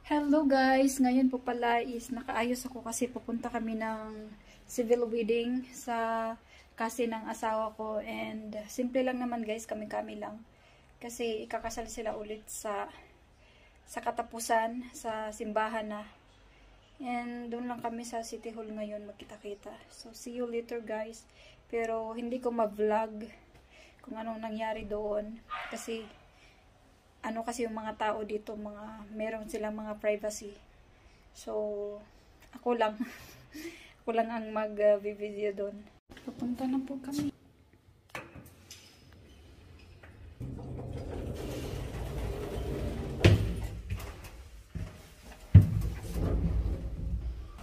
Hello guys! Ngayon po pala is nakaayos ako kasi pupunta kami ng civil wedding sa kasi ng asawa ko, and simple lang naman guys, kami-kami lang. Kasi ikakasal sila ulit sa katapusan, sa simbahan na. And doon lang kami sa City Hall ngayon magkita-kita. So see you later guys. Pero hindi ko ma-vlog kung anong nangyari doon kasi kasi yung mga tao dito, meron silang mga privacy. So, ako lang. Ako lang ang mag-video doon. Pupunta na po kami.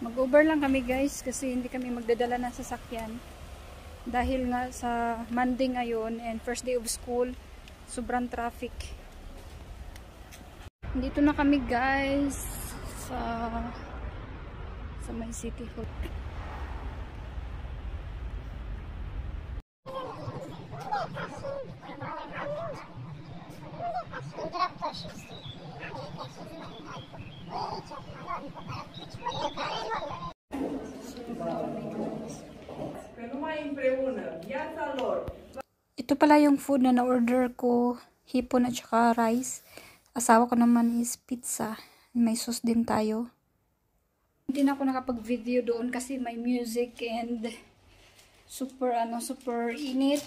Mag-Uber lang kami guys kasi hindi kami magdadala ng sasakyan. Dahil nga sa Monday ngayon and first day of school, sobrang traffic. Dito na kami guys sa may City Hall. Ito pala yung food na na-order ko, hipon at saka rice. Asawa ko naman is pizza. May sauce din tayo. Hindi na ako nakapag-video doon kasi may music and super init.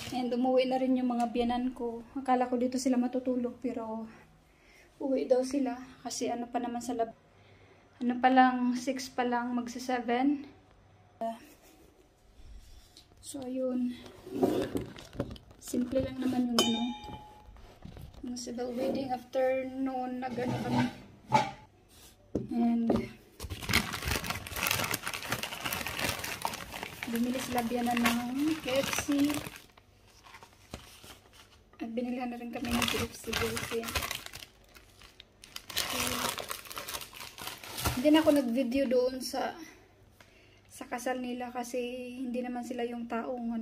And umuwi na rin yung mga biyanan ko. Akala ko dito sila matutulog pero uwi daw sila kasi pa naman sa lab. Pa lang 6 pa lang magsa 7. So ayun. Simple lang naman yung yung civil wedding. Afternoon nagano kami. And bumili sila biyanan ng KFC. At binilihan na rin kami ng KFC guys. So, hindi na ako nag-video doon sa kasal nila kasi hindi naman sila yung taong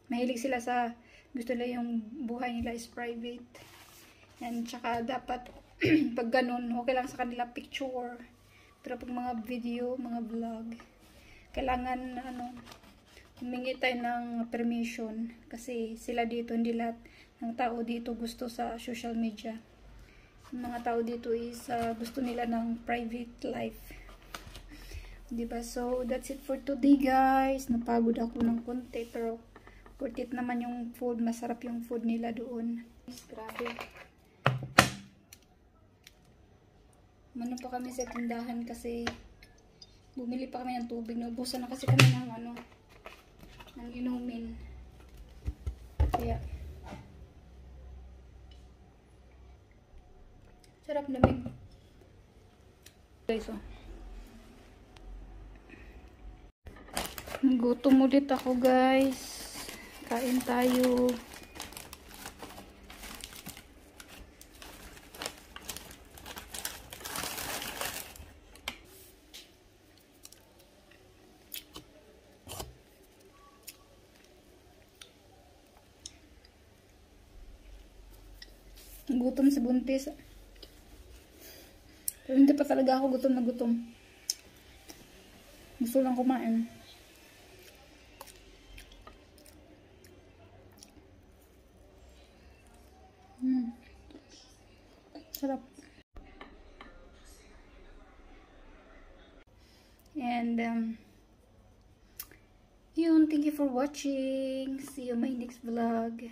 mahilig sila sa gusto nila yung buhay nila is private. And tsaka dapat pag ganun, okay lang sa kanila picture. Pero pag mga video, mga vlog, kailangan humingi tayo ng permission. Kasi sila dito, hindi lahat ng tao dito gusto sa social media. Yung mga tao dito is gusto nila ng private life. Diba? So, that's it for today guys. Napagod ako ng konti pero worth it naman yung food. Masarap yung food nila doon. Grabe. Mano pa kami sa tindahan kasi bumili pa kami ng tubig. Naubusan na kasi kami ng ng inumin. Kaya sarap namin. Guys, gutom ulit ako guys. Kain tayo. Gutom si buntis. Pero hindi pa talaga ako gutom na gutom. Gusto lang kumain. Sarap. And yun, thank you for watching. See you in my next vlog.